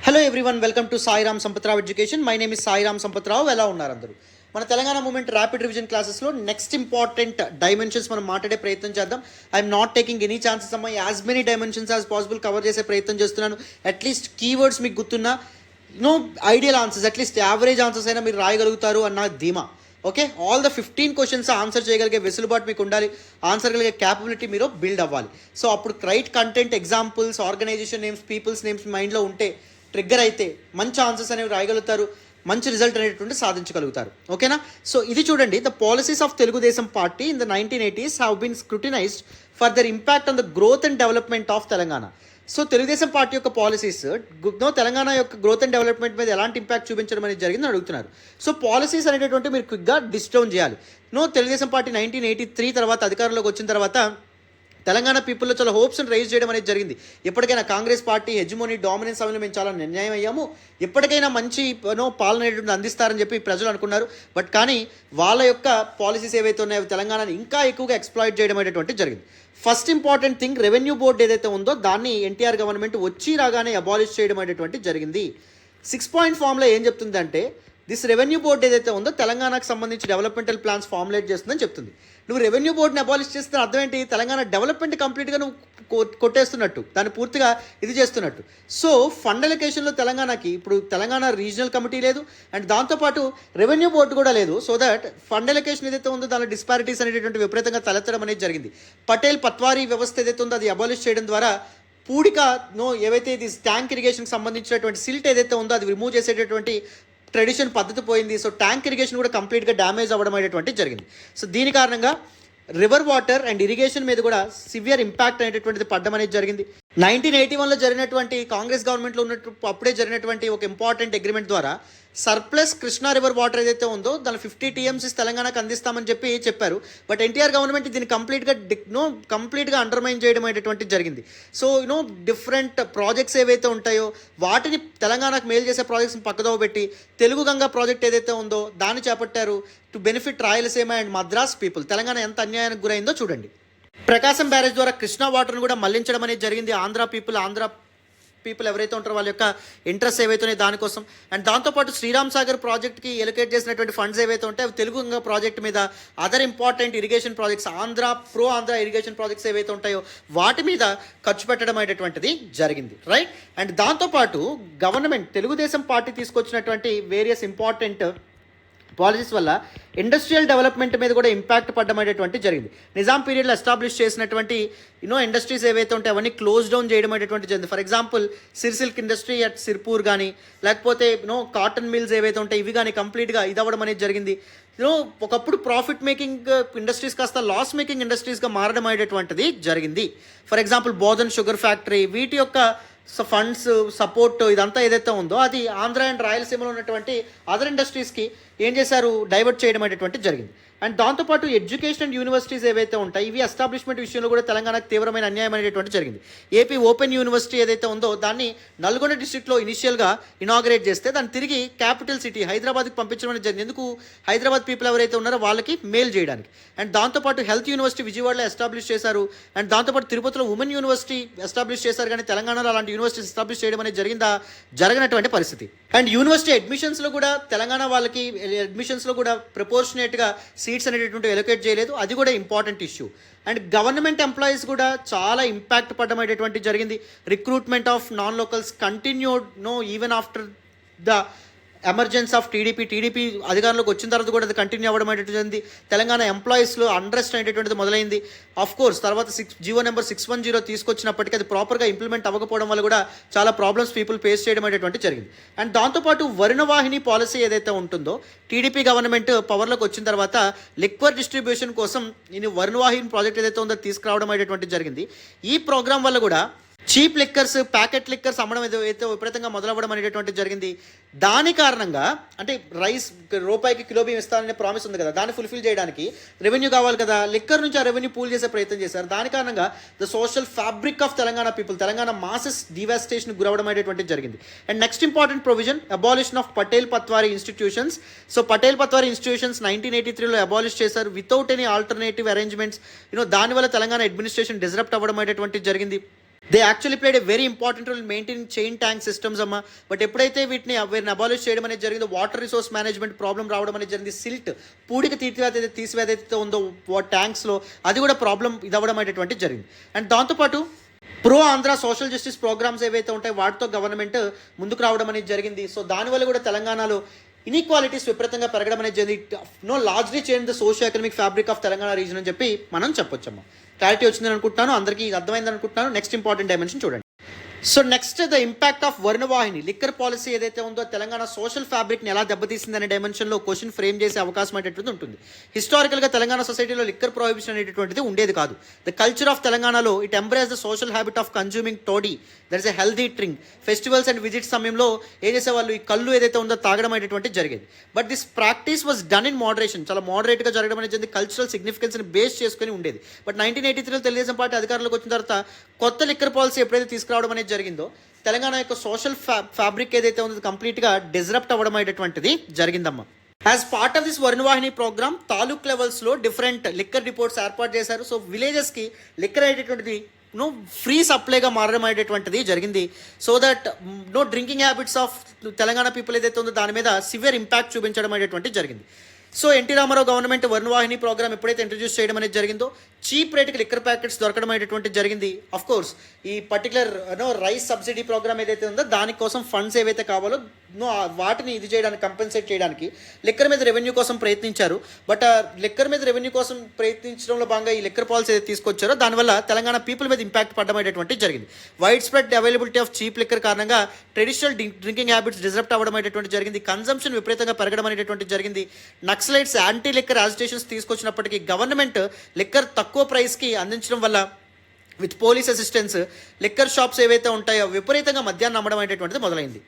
Hello everyone, welcome to Sairam Sampathrao education. My name is Sairam Sampathrao. ఎలా ఉన్నారు అందరూ? మన తెలంగాణ మూమెంట్ ర్యాపిడ్ రివిజన్ క్లాసెస్లో నెక్స్ట్ ఇంపార్టెంట్ డైమెన్షన్స్ మనం మాట్లాడే ప్రయత్నం చేద్దాం. I'm not taking any chances అమ్మా. As many dimensions as possible cover చేసే ప్రయత్నం చేస్తున్నాను. అట్లీస్ట్ కీవర్డ్స్ మీకు గుర్తున్నా, ideal answers, at least average answers అయినా మీరు రాయగలుగుతారు అన్న ధీమా. Okay, all the 15 questions answer చేయగలిగే వెసులుబాటు మీకు ఉండాలి. ఆన్సర్ కలిగే క్యాపబిలిటీ మీరు బిల్డ్ అవ్వాలి. సో అప్పుడు write content, examples, organization names, peoples names మైండ్లో ఉంటే, ట్రిగ్గర్ అయితే మంచి ఆన్సర్స్ అనేవి రాయగలుగుతారు, మంచి రిజల్ట్ అనేటువంటి సాధించగలుగుతారు. ఓకేనా? సో ఇది చూడండి, the policies of Telugu Desam party in the 1980s have been scrutinized for their impact on the growth and development of Telangana. So Telugu Desam party యొక్క పాలసీస్ తెలంగాణ యొక్క గ్రోత్ అండ్ డెవలప్మెంట్ మీద ఎలాంటి ఇంపాక్ట్ చూపించడం అనేది జరిగిందని అడుగుతున్నారు. సో పాలసీస్ అనేటటువంటి మీరు క్విక్గా డిస్టౌన్ చేయాలి. తెలుగుదేశం పార్టీ 1983 తర్వాత అధికారంలోకి వచ్చిన తర్వాత తెలంగాణ పీపుల్లో చాలా హోప్స్ రైజ్ చేయడం అనేది జరిగింది. ఎప్పటికైనా కాంగ్రెస్ పార్టీ హెజ్మోనీ, డామినెన్స్ సమయంలో మేము చాలా నిర్ణయం అయ్యాము, ఎప్పటికైనా మంచి పాలన అనేటువంటి అందిస్తారని చెప్పి ప్రజలు అనుకున్నారు. బట్ కానీ వాళ్ళ యొక్క పాలసీస్ ఏవైతే ఉన్నాయో తెలంగాణని ఇంకా ఎక్కువగా ఎక్స్ప్లాయిట్ చేయడం అనేటువంటి జరిగింది. First important thing, revenue board ఏదైతే ఉందో దాన్ని ఎన్టీఆర్ గవర్నమెంట్ వచ్చి రాగానే అబాలిష్ చేయడం అనేటువంటి జరిగింది. 6 పాయింట్ ఫామ్లో ఏం చెప్తుందంటే, దిస్ రెవెన్యూ బోర్డు ఏదైతే ఉందో తెలంగాణకు సంబంధించి డెవలప్మెంటల్ ప్లాన్స్ ఫార్ములేట్ చేస్తుందని చెప్తుంది. నువ్వు రెవెన్యూ బోర్డుని అబాలిష్ చేస్తే అర్థం ఏంటి? తెలంగాణ డెవలప్మెంట్ కంప్లీట్గా నువ్వు కొట్టేస్తున్నట్టు, దాన్ని పూర్తిగా ఇది చేస్తున్నట్టు. సో ఫండ్ అలొకేషన్లో తెలంగాణకి ఇప్పుడు తెలంగాణ రీజనల్ కమిటీ లేదు, అండ్ దాంతోపాటు రెవెన్యూ బోర్డు కూడా లేదు. సో దట్ ఫండ్ అలొకేషన్ ఏదైతే ఉందో దాని డిస్పారిటీస్ అనేటువంటి విపరీతంగా తలెత్తడం అనేది జరిగింది. పటేల్ పట్వారీ వ్యవస్థ ఏదైతే ఉందో అది అబాలిష్ చేయడం ద్వారా పూడిక ఏవైతే ఇది ట్యాంక్ ఇరిగేషన్కి సంబంధించినటువంటి సిల్ట్ ఏదైతే ఉందో అది రిమూవ్ చేసేటటువంటి ట్రెడిషన్ పద్ధతి పోయింది. సో ట్యాంక్ ఇరిగేషన్ కూడా కంప్లీట్గా డ్యామేజ్ అవ్వడం అనేటువంటి జరిగింది. సో దీని కారణంగా రివర్ వాటర్ అండ్ ఇరిగేషన్ మీద కూడా సివియర్ ఇంపాక్ట్ అనేటటువంటిది పడడం అనేది జరిగింది. 1981లో జరిగినటువంటి కాంగ్రెస్ గవర్నమెంట్లో ఉన్నట్టు అప్పుడే జరిగినటువంటి ఒక ఇంపార్టెంట్ అగ్రిమెంట్ ద్వారా సర్ప్లస్ కృష్ణా రివర్ వాటర్ ఏదైతే ఉందో దాని 50 TMCs తెలంగాణకు అందిస్తామని చెప్పారు. బట్ ఎన్టీఆర్ గవర్నమెంట్ దీన్ని కంప్లీట్గా అండర్మైన్ చేయడం అనేటువంటి జరిగింది. సో డిఫరెంట్ ప్రాజెక్ట్స్ ఏవైతే ఉంటాయో వాటిని తెలంగాణకు మేలు చేసే ప్రాజెక్ట్స్ని పక్కదోవ పెట్టి తెలుగు గంగా ప్రాజెక్ట్ ఏదైతే ఉందో దాన్ని చేపట్టారు to benefit Rayalaseema and Madras people. Telangana ఎంత అన్యాయానికి గురైందో చూడండి. ప్రకాశం బ్యారేజ్ ద్వారా కృష్ణా వాటర్ను కూడా మళ్లించడం అనేది జరిగింది. ఆంధ్ర పీపుల్ ఎవరైతే ఉంటారో వాళ్ళ యొక్క ఇంట్రెస్ట్ ఏవైతే ఉన్నాయో దానికోసం. అండ్ దాంతోపాటు శ్రీరామ్ సాగర్ ప్రాజెక్ట్కి ఎలొకేట్ చేసినటువంటి ఫండ్స్ ఏవైతే ఉంటాయో అవి తెలుగు గంగా ప్రాజెక్ట్ మీద, other important irrigation projects, Andhra irrigation projects ఏవైతే ఉంటాయో వాటి మీద ఖర్చు పెట్టడం అనేటువంటిది జరిగింది. రైట్? అండ్ దాంతోపాటు గవర్నమెంట్ తెలుగుదేశం పార్టీ తీసుకొచ్చినటువంటి వేరియస్ ఇంపార్టెంట్ పాలసీస్ వల్ల ఇండస్ట్రియల్ డెవలప్మెంట్ మీద కూడా ఇంపాక్ట్ పడడం అనేటువంటి జరిగింది. నిజాం పీరియడ్లో ఎస్టాబ్లిష్ చేసినటువంటి ఇండస్ట్రీస్ ఏవైతే ఉంటాయి అవన్నీ క్లోజ్ డౌన్ చేయడం అనేటువంటి జరిగింది. For example silk industry at Sirpur కానీ, లేకపోతే కాటన్ మిల్స్ ఏవైతే ఉంటాయి ఇవి కానీ కంప్లీట్గా ఇదవ్వడం అనేది జరిగింది. ఒకప్పుడు ప్రాఫిట్ మేకింగ్ ఇండస్ట్రీస్ కాస్త లాస్ మేకింగ్ ఇండస్ట్రీస్గా మారడం అనేటువంటిది జరిగింది. For example Bodhan sugar factory, వీటి యొక్క ఫండ్స్ సపోర్ట్ ఇదంతా ఏదైతే ఉందో అది ఆంధ్ర అండ్ రాయలసీమలో ఉన్నటువంటి అదర్ ఇండస్ట్రీస్కి ఏం చేశారు? డైవర్ట్ చేయడం అనేటువంటి జరిగింది. అండ్ దాంతోపాటు ఎడ్యుకేషన్ అండ్ యూనివర్సిటీస్ ఏవైతే ఉంటాయి ఇవి ఎస్టాబ్లిష్మెంట్ విషయంలో కూడా తెలంగాణకు తీవ్రమైన అన్యాయం అనేటువంటి జరిగింది. ఏపీ ఓపెన్ యూనివర్సిటీ ఏదైతే ఉందో దాన్ని నల్గొండ డిస్ట్రిక్ట్లో ఇనిషియల్గా ఇనాగ్రేట్ చేస్తే దాన్ని తిరిగి క్యాపిటల్ సిటీ హైదరాబాద్కి పంపించడం అనేది జరిగింది. ఎందుకు? హైదరాబాద్ పీపుల్ ఎవరైతే ఉన్నారో వాళ్ళకి మేల్ చేయడానికి. అండ్ దాంతోపాటు హెల్త్ యూనివర్సిటీ విజయవాడలో ఎస్టాబ్లిష్ చేశారు. అండ్ దాంతోపాటు తిరుపతిలో ఉమెన్ యూనివర్సిటీ ఎస్టాబ్లిష్ చేశారు. కానీ తెలంగాణలో అలాంటి యూనివర్సిటీస్ ఎస్టాబ్లిష్ చేయడం అనేది జరగనటువంటి పరిస్థితి. అండ్ యూనివర్సిటీ అడ్మిషన్స్లో కూడా తెలంగాణ వాళ్ళకి అడ్మిషన్స్లో కూడా ప్రపోర్షనేట్గా సీట్స్ అనేటటువంటి ఎలొకేట్ చేయలేదు. అది కూడా important issue. And government employees కూడా చాలా ఇంపాక్ట్ పడడం అనేటువంటి జరిగింది. Recruitment of non locals continued even after the emergency of TDP అధికారంలోకి వచ్చిన తర్వాత కూడా అది కంటిన్యూ అవ్వడం అనేటువంటిది. తెలంగాణ ఎంప్లాయీస్లో అండర్రెస్ట్ అనేటువంటిది మొదలైంది. ఆఫ్ కోర్స్ తర్వాత జీవో నెంబర్ 610 తీసుకొచ్చినప్పటికీ అది ప్రాపర్గా ఇంప్లిమెంట్ అవ్వకపోవడం వల్ల కూడా చాలా ప్రాబ్లమ్స్ పీపుల్ ఫేస్ చేయడం అనేటువంటి జరిగింది. అండ్ దాంతోపాటు వరుణవాహిని పాలసీ ఏదైతే ఉంటుందో టీడీపీ గవర్నమెంట్ పవర్లోకి వచ్చిన తర్వాత లిక్వర్ డిస్ట్రిబ్యూషన్ కోసం ఈ వరుణవాహిని ప్రాజెక్ట్ ఏదైతే ఉందో తీసుకురావడం అనేటువంటి జరిగింది. ఈ ప్రోగ్రామ్ వల్ల కూడా చీప్ లిక్కర్స్, ప్యాకెట్ లిక్కర్స్ అమ్మడం ఏదైతే విపరీతంగా మొదలవ్వడం అనేటువంటిది జరిగింది. దాని కారణంగా అంటే రైస్ రూపాయికి కిలో బియ్యం ఇస్తాననే ప్రామిస్ ఉంది కదా, దాన్ని ఫుల్ఫిల్ చేయడానికి రెవెన్యూ కావాలి కదా, లిక్కర్ నుంచి ఆ రెవెన్యూ పూల్ చేసే ప్రయత్నం చేశారు. దాని కారణంగా the social fabric of Telangana people, Telangana masses devastation గురవడం అనేటువంటిది జరిగింది. And next important provision, abolition of Patel patwari institutions. So Patel patwari institutions 1983లో అబాలిష్ చేశారు వితౌట్ ఎనీ ఆల్టర్నేటివ్ అరేంజ్మెంట్స్. దానివల్ల తెలంగాణ అడ్మినిస్ట్రేషన్ డిస్రప్ట్ అవ్వడం అనేటువంటిది జరిగింది. They actually played a very important role maintain chain tank systems అమ్మా. బట్ ఎప్పుడైతే వీటిని అబాలిష్ చేయడం అనేది జరిగిందో వాటర్ రిసోర్స్ మేనేజ్మెంట్ ప్రాబ్లం రావడం అనేది జరిగింది. సిల్ట్ పూడిక తీసివేత అయితే ఉందో ట్యాంక్స్లో అది కూడా ప్రాబ్లం ఇదవ్వడం అనేటువంటి జరిగింది. అండ్ దాంతోపాటు pro Andhra social justice programs ఏవైతే ఉంటాయో వాటితో గవర్నమెంట్ ముందుకు రావడం అనేది జరిగింది. సో దానివల్ల కూడా తెలంగాణలో ఇన్ఈక్వాలిటీస్ విపరీతంగా పెరగడం అనేది జరిగింది. Largely change the socio economic fabric of Telangana reason అని చెప్పి మనం చెప్పొచ్చమ్మా. క్లారిటీ వచ్చిందని అనుకుంటున్నాను, అందరికీ అర్థమైందని అనుకుంటున్నాను. నెక్స్ట్ ఇంపార్టెంట్ డైమెన్షన్ చూడండి. So next the impact of Varnavahini liquor policy ఏదైతే ఉందో తెలంగాణ సోషల్ ఫ్యాబ్రిక్ని ఎలా దెబ్బతీసింది అనే డైమెన్షన్లో క్వశ్చన్ ఫ్రేమ్ చేసే అవకాశం అనేటువంటిది ఉంటుంది. హిస్టారికల్గా తెలంగాణ సొసైటీలో లిక్కర్ ప్రొహిబిషన్ అనేటువంటిది ఉండేది కాదు. ద కల్చర్ ఆఫ్ తెలంగాణలో it embrace the social habit of consuming toddy, that is a healthy drink. Festivals and visits సమయంలో ఏం చేసేవాళ్ళు, ఈ కళ్ళు ఏదైతే ఉందో తాగడం అనేటువంటిది జరిగేది. But this practice was done in moderation, చాలా మోడరేట్గా జరగడం అనేది కల్చరల్ సిగ్నిఫికెన్స్ని బేస్ చేసుకుని ఉండేది. బట్ 1983లో తెలుగుదేశం పార్టీ అధికారంలోకి వచ్చిన తర్వాత కొత్త లిక్కర్ పాలసీ ఎప్పుడైతే తీసుకురావడం అనేది జరిగిందో తెలంగాణ యొక్క సోషల్ ఫ్యాబ్రిక్ ఏదైతే ఉందో కంప్లీట్గా డిస్రప్ట్ అవ్వడం అనేటువంటిది జరిగిందమ్మా. As part of this Varnavahini programme taluk లెవెల్స్లో డిఫరెంట్ లిక్కర్ డిపోట్స్ ఏర్పాటు చేశారు. సో విలేజెస్కి లిక్కర్ అనేటువంటిది ఫ్రీ సప్లైగా మారడం అనేటువంటిది జరిగింది. So that drinking habits of Telangana people ఏదైతే ఉందో దాని మీద సివియర్ ఇంపాక్ట్ చూపించడం అనేటువంటిది జరిగింది. So N T Rama Rao government Varnavahini programme ఎప్పుడైతే ఇంట్రడ్యూస్ చేయడం అనేది జరిగిందో చీప్ రేట్కి లిక్కర్ ప్యాకెట్స్ దొరకడం అనేటువంటి జరిగింది. అఫ్ కోర్స్ ఈ పర్టికులర్ రైస్ సబ్సిడీ ప్రోగ్రామ్ ఏదైతే ఉందో దానికోసం ఫండ్స్ ఏవైతే కావాలో వాటిని ఇది చేయడానికి కంపెన్సేట్ చేయడానికి లిక్కర్ మీద రెవెన్యూ కోసం ప్రయత్నించారు. బట్ లిక్కర్ మీద రెవెన్యూ కోసం ప్రయత్నించడంలో భాగంగా ఈ లిక్కర్ పాలసీ ఏదైతే తీసుకొచ్చారో దానివల్ల తెలంగాణ పీపుల్ మీద ఇంపాక్ట్ పడడం అనేటువంటి జరిగింది. Widespread availability of cheap liquor కారణంగా ట్రెడిషనల్ డ్రింకింగ్ హ్యాబిట్స్ డిస్రప్ట్ అవ్వడం అనేటువంటి జరిగింది. కన్సంప్షన్ విపరీతంగా పెరగడం అనేటువంటి జరిగింది. నక్సలైట్స్ యాంటీ లిక్కర్ యాజిటేషన్స్ తీసుకొచ్చినప్పటికీ గవర్నమెంట్ లిక్కర్ తక్కువ ప్రైస్కి అందించడం వల్ల with police assistance liquor shops ఏవైతే ఉంటాయో విపరీతంగా మద్యాన్ని అమ్మడం అనేటువంటిది మొదలైంది.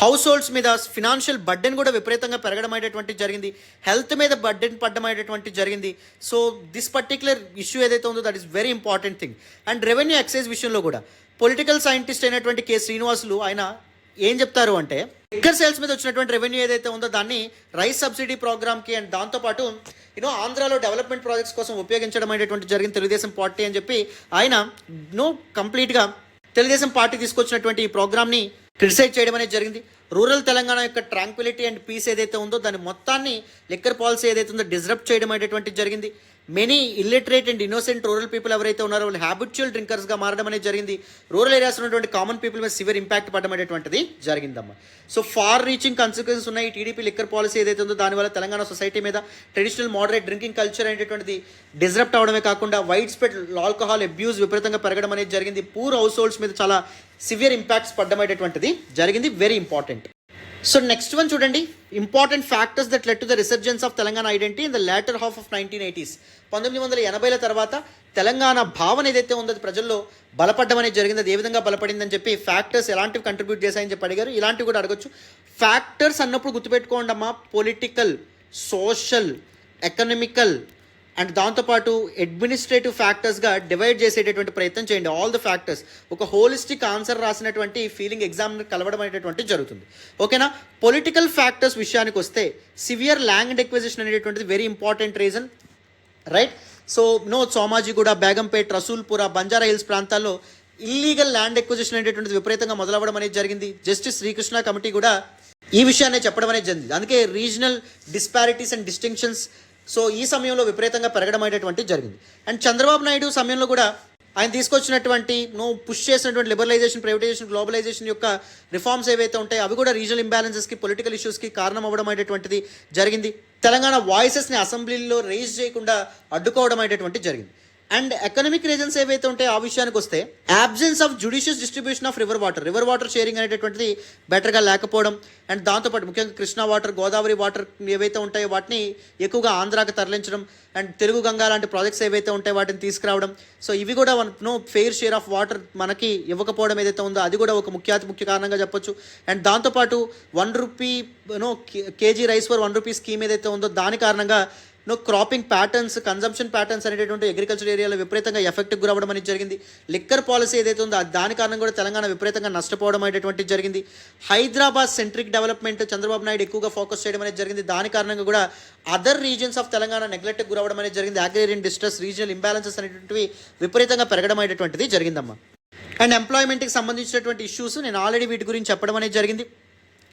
హౌస్ హోల్డ్స్ మీద ఫినాన్షియల్ బర్డెన్ కూడా విపరీతంగా పెరగడం అనేటువంటి జరిగింది. హెల్త్ మీద బర్డెన్ పడడం అనేటువంటి జరిగింది. సో దిస్ పర్టికులర్ ఇష్యూ ఏదైతే ఉందో that is very important thing. And revenue excise విషయంలో కూడా పొలిటికల్ సైంటిస్ట్ అయినటువంటి కె శ్రీనివాసులు ఆయన ఏం చెప్తారు అంటే లిక్కర్ సేల్స్ మీద వచ్చినటువంటి రెవెన్యూ ఏదైతే ఉందో దాన్ని రైస్ సబ్సిడీ ప్రోగ్రామ్కి అండ్ దాంతోపాటు ఆంధ్రాలో డెవలప్మెంట్ ప్రాజెక్ట్స్ కోసం ఉపయోగించడం అనేటువంటి జరిగింది తెలుగుదేశం పార్టీ అని చెప్పి ఆయన కంప్లీట్గా తెలుగుదేశం పార్టీ తీసుకొచ్చినటువంటి ఈ ప్రోగ్రామ్ని క్రిటిసైజ్ చేయడం అనేది జరిగింది. రూరల్ తెలంగాణ యొక్క ట్రాంక్విలిటీ అండ్ పీస్ ఏదైతే ఉందో దాని మొత్తాన్ని లిక్కర్ పాలసీ ఏదైతే ఉందో డిస్రప్ట్ చేయడం అనేటువంటి జరిగింది. Many illiterate and innocent rural people ఎవరైతే ఉన్నారో వాళ్ళు హ్యాబిచువల్ డ్రింకర్స్గా మారడం అనేది జరిగింది. రూరల్ ఏరియాస్ ఉన్నటువంటి కామన్ పీపుల్ మీద సివియర్ ఇంపాక్ట్ పడడం అనేటువంటిది జరిగిందమ్మా. సో ఫార్ రీచింగ్ కాన్సిక్వెన్సెస్ ఉన్నాయి టీడీపీ లిక్కర్ పాలసీ ఏదైతే ఉందో దానివల్ల తెలంగాణ సొసైటీ మీద ట్రెడిషనల్ మోడరేట్ డ్రింకింగ్ కల్చర్ అనేటువంటిది డిస్రప్ట్ అవడమే కాకుండా వైడ్ స్ప్రెడ్ ఆల్కహాల్ అబ్యూస్ విపరీతంగా పెరగడం అనేది జరిగింది. పూర్ హౌస్ హోల్డ్స్ మీద చాలా సివియర్ ఇంపాక్ట్స్ పడడం అనేటువంటిది జరిగింది. Very important. So next one చూడండి, important factors that led to the resurgence of Telangana identity in the later half of 1980s. 1980ల తర్వాత తెలంగాణ భావన ఏదైతే ఉందో అది ప్రజల్లో బలపడడం అనేది జరిగింది. అది ఏ విధంగా బలపడిందని చెప్పి ఫ్యాక్టర్స్ ఎలాంటివి కంట్రిబ్యూట్ చేశాయని చెప్పి అడిగారు. ఇలాంటివి కూడా అడగొచ్చు. ఫ్యాక్టర్స్ అన్నప్పుడు గుర్తుపెట్టుకోండి అమ్మా, పొలిటికల్, సోషల్, ఎకనామికల్ అండ్ దాంతోపాటు అడ్మినిస్ట్రేటివ్ ఫ్యాక్టర్స్గా డివైడ్ చేసేటటువంటి ప్రయత్నం చేయండి. ఆల్ ద ఫ్యాక్టర్స్ ఒక హోలిస్టిక్ ఆన్సర్ రాసినటువంటి ఫీలింగ్ ఎగ్జామ్ కలవడం అనేటువంటి జరుగుతుంది. ఓకేనా. పొలిటికల్ ఫ్యాక్టర్స్ విషయానికి వస్తే సివియర్ ల్యాండ్ ఎక్విజిషన్ అనేటువంటిది very important reason, right. So Somajiguda, Begumpet, Rasoolpura, Banjara hills ప్రాంతాల్లో ఇల్లీగల్ ల్యాండ్ ఎక్విజిషన్ అనేటువంటిది విపరీతంగా మొదలవ్వడం అనేది జరిగింది. జస్టిస్ శ్రీకృష్ణ కమిటీ కూడా ఈ విషయాన్ని చెప్పడం అనేది జరిగింది. అందుకే regional disparities and distinctions so ఈ సమయంలో విపరీతంగా పెరగడం అనేటువంటి జరిగింది. అండ్ చంద్రబాబు నాయుడు సమయంలో కూడా ఆయన తీసుకొచ్చినటువంటి పుష్ చేసినటువంటి లిబరలైజేషన్, ప్రైవేటైజేషన్, గ్లోబలైజేషన్ యొక్క రిఫార్మ్స్ ఏవైతే ఉంటాయో అవి కూడా రీజనల్ ఇంబ్యాలెన్సెస్కి, పొలిటికల్ ఇష్యూస్కి కారణం అవ్వడం అనేటువంటిది జరిగింది. తెలంగాణ వాయిసెస్ని అసెంబ్లీలో రేజ్ చేయకుండా అడ్డుకోవడం అనేటువంటి జరిగింది. అండ్ ఎకనామిక్ రీజన్స్ ఏవైతే ఉంటాయో ఆ విషయానికి వస్తే absence of judicious distribution of river water sharing అనేటటువంటిది బెటర్గా లేకపోవడం. అండ్ దాంతోపాటు ముఖ్యంగా కృష్ణా వాటర్, గోదావరి వాటర్ ఏవైతే ఉంటాయో వాటిని ఎక్కువగా ఆంధ్రాకి తరలించడం అండ్ తెలుగు గంగా లాంటి ప్రాజెక్ట్స్ ఏవైతే ఉంటాయో వాటిని తీసుకురావడం. సో ఇవి కూడా ఫెయిర్ షేర్ ఆఫ్ వాటర్ మనకి ఇవ్వకపోవడం ఏదైతే ఉందో అది కూడా ఒక ముఖ్య కారణంగా చెప్పొచ్చు. అండ్ దాంతోపాటు ₹1 కేజీ రైస్ ఫర్ ₹1 స్కీమ్ ఏదైతే ఉందో దాని కారణంగా క్రాపింగ్ ప్యాటర్న్స్, కన్జంప్షన్ ప్యాటర్న్స్ అనేటటువంటి అగ్రికల్చర్ ఏరియాలో విపరీతంగా ఎఫెక్ట్ గురవడం అనేది జరిగింది. లిక్కర్ పాలసీ ఏదైతే ఉందో దాని కారణంగా కూడా తెలంగాణ విపరీతంగా నష్టపోవడం అనేటువంటి జరిగింది. హైదరాబాద్ సెంట్రిక్ డెవలప్మెంట్ చంద్రబాబు నాయుడు ఎక్కువగా ఫోకస్ చేయడం అనేది జరిగింది. దాని కారణంగా కూడా other reasons of Telangana neglect గురవడం అనేది జరిగింది. అగ్రేరియన్ డిస్ట్రెస్, రీజనల్ ఇంబ్యాలెన్సెస్ అనేటువంటివి విపరీతంగా పెరగడం అనేటువంటిది జరిగిందమ్మా. అండ్ ఎంప్లాయ్మెంట్కి సంబంధించినటువంటి ఇష్యూస్ నేను ఆల్రెడీ వీటి గురించి చెప్పడం అనేది జరిగింది.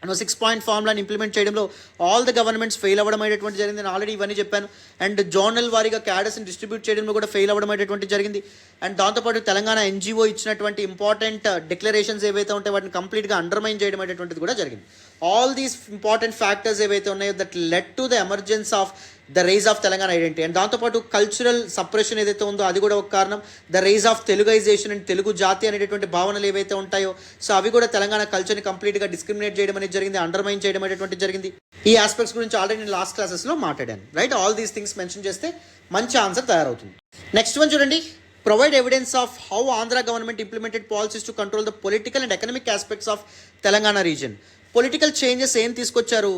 6 పాయింట్ ఫార్ములాని ఇంప్లిమెంట్ చేయడంలో ఆల్ ద గవర్నమెంట్స్ ఫెయిల్ అవ్వడం అనేటువంటి జరిగింది. నేను ఆల్రెడీ ఇవన్నీ చెప్పాను. అండ్ జోనల్ వారీగా క్యాడర్స్ని డిస్ట్రిబ్యూట్ చేయడంలో కూడా ఫెయిల్ అవ్వడం అనేటువంటి జరిగింది. అండ్ దాంతోపాటు తెలంగాణ ఎన్జిఓ ఇచ్చినటువంటి ఇంపార్టెంట్ డిక్లరేషన్స్ ఏవైతే ఉంటాయో వాటిని కంప్లీట్గా అండర్మైన్ చేయడం అనేటువంటిది కూడా జరిగింది. ఆల్ దీస్ ఇంపార్టెంట్ ఫ్యాక్టర్స్ ఏవైతే ఉన్నాయో that led to the emergence of the rise of Telangana identity. And దాంతోపాటు కల్చరల్ సప్రెషన్ ఏదైతే ఉందో అది కూడా ఒక కారణం. The rise of Teluguisation and Telugu జాతి అనేటటువంటి భావనలు ఏవైతే ఉంటాయో సో అవి కూడా తెలంగాణ కల్చర్ని కంప్లీట్గా డిస్క్రిమినేట్ చేయడం అనేది జరిగింది, అండర్మైన్ చేయడం అనేటువంటి జరిగింది. ఈ ఆస్పెక్ట్స్ గురించి ఆల్రెడీ నేను లాస్ట్ క్లాసెస్లో మాట్లాడాను. Right, all these things mention చేస్తే మంచి ఆన్సర్ తయారవుతుంది. నెక్స్ట్ వన్ చూడండి, provide evidence of how Andhra government implemented policies to control the political and economic aspects of Telangana reason. Political changes ఏం తీసుకొచ్చారు,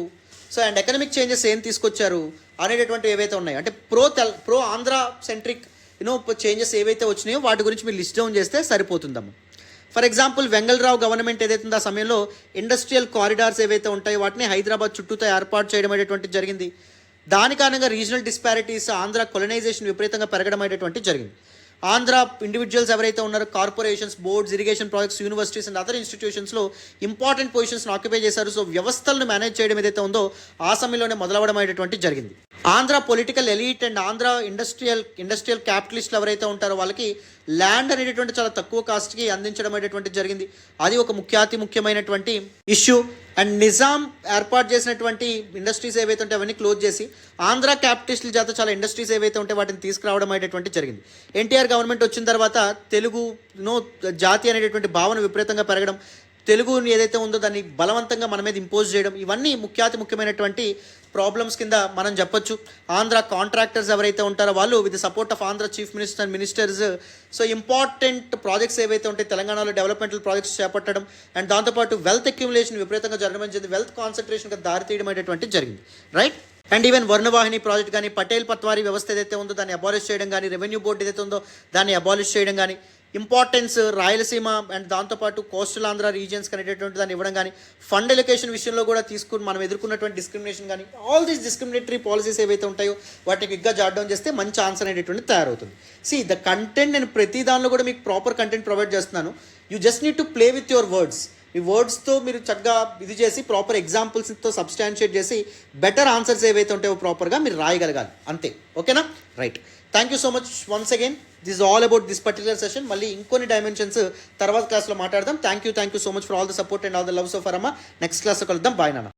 సో అండ్ ఎకనామిక్ చేంజెస్ ఏం తీసుకొచ్చారు అనేటటువంటి ఏవైతే ఉన్నాయో, అంటే ప్రో ఆంధ్ర సెంట్రిక్ చేంజెస్ ఏవైతే వచ్చినాయో వాటి గురించి మీరు లిస్ట్ డౌన్ చేస్తే సరిపోతుందమ్మా. ఫర్ ఎగ్జాంపుల్ వెంగళరావు గవర్నమెంట్ ఏదైతే ఉందో ఆ సమయంలో ఇండస్ట్రియల్ కారిడార్స్ ఏవైతే ఉంటాయో వాటిని హైదరాబాద్ చుట్టూతో ఏర్పాటు చేయడం అనేటువంటిది జరిగింది. దాని కారణంగా రీజనల్ డిస్పారిటీస్, ఆంధ్ర కొలనైజేషన్ విపరీతంగా పెరగడం అనేటువంటిది జరిగింది. ఆంధ్ర ఇండివిజువల్స్ ఎవరైతే ఉన్నారో corporations, boards, irrigation projects, universities and other ఇన్స్టిట్యూషన్స్లో ఇంపార్టెంట్ పొజిషన్స్ని ఆక్యుపై చేశారు. సో వ్యవస్థలను మేనేజ్ చేయడం ఏదైతే ఉందో ఆ సమయంలోనే మొదలవడం అనేటువంటి జరిగింది. Andhra political elite and Andhra industrial క్యాపిటలిస్టులు ఎవరైతే ఉంటారో వాళ్ళకి ల్యాండ్ అనేటటువంటి చాలా తక్కువ కాస్ట్కి అందించడం అనేటువంటి జరిగింది. అది ఒక ముఖ్యమైనటువంటి ఇష్యూ. అండ్ నిజాం ఏర్పాటు చేసినటువంటి ఇండస్ట్రీస్ ఏవైతే ఉంటే అవన్నీ క్లోజ్ చేసి ఆంధ్ర క్యాపిటలిస్టుల చేత చాలా ఇండస్ట్రీస్ ఏవైతే ఉంటే వాటిని తీసుకురావడం అనేటువంటి జరిగింది. ఎన్టీఆర్ గవర్నమెంట్ వచ్చిన తర్వాత తెలుగు జాతి అనేటటువంటి భావన విపరీతంగా పెరగడం, తెలుగుని ఏదైతే ఉందో దాన్ని బలవంతంగా మన మీద ఇంపోజ్ చేయడం, ఇవన్నీ ముఖ్యమైనటువంటి ప్రాబ్లమ్స్ కింద మనం చెప్పొచ్చు. ఆంధ్ర కాంట్రాక్టర్స్ ఎవరైతే ఉంటారో వాళ్ళు with support of Andhra chief minister and ministers so important projects ఏవైతే ఉంటాయి తెలంగాణలో డెవలప్మెంటల్ ప్రాజెక్ట్స్ చేపట్టడం అండ్ దాంతోపాటు వెల్త్ అక్యుములేషన్ విపరీతంగా జరగడం జరిగింది. వెల్త్ కాన్సన్ట్రేషన్గా దారితీయడం అనేటువంటి జరిగింది. రైట్, అండ్ ఈవెన్ వర్ణవాహిని ప్రాజెక్ట్ కానీ, పటేల్ పత్వారీ వ్యవస్థ ఏదైతే ఉందో దాన్ని అబాలిష్ చేయడం కానీ, రెవెన్యూ బోర్డు ఏదైతే ఉందో దాన్ని అబాలిష్ చేయడం కానీ, ఇంపార్టెన్స్ రాయలసీమ అండ్ దాంతోపాటు కోస్టల్ ఆంధ్ర రీజియన్స్కి అనేటటువంటి దాన్ని ఇవ్వడం కానీ, ఫండ్ ఎలొకేషన్ విషయంలో కూడా తీసుకుని మనం ఎదుర్కొన్నటువంటి డిస్క్రిమినేషన్ కానీ, ఆల్ దీస్ డిస్క్రిమినేటరీ పాలసీస్ ఏవైతే ఉంటాయో వాటిని క్విక్గా జాట్ డౌన్ చేస్తే మంచి ఆన్సర్ అనేటువంటి తయారవుతుంది. ద కంటెంట్ నేను ప్రతి దానిలో కూడా మీకు ప్రాపర్ కంటెంట్ ప్రొవైడ్ చేస్తున్నాను. You just need to play with your words. ఈ వర్డ్స్తో మీరు చక్కగా ఇది చేసి ప్రాపర్ ఎగ్జాంపుల్స్తో సబ్స్టాన్షియేట్ చేసి బెటర్ ఆన్సర్స్ ఏవైతే ఉంటాయో ప్రాపర్గా మీరు రాయగలగాలి, అంతే. ఓకేనా? Right, thank you so much once again. This is all about this particular session. మళ్ళీ ఇంకొన్ని డైమెన్షన్స్ తర్వాత క్లాస్లో మాట్లాడదాం. Thank you so much for all the support and all the love so for అమ్మ. నెక్స్ట్ క్లాస్లో కలుద్దాం. బాయ్ నాన్న.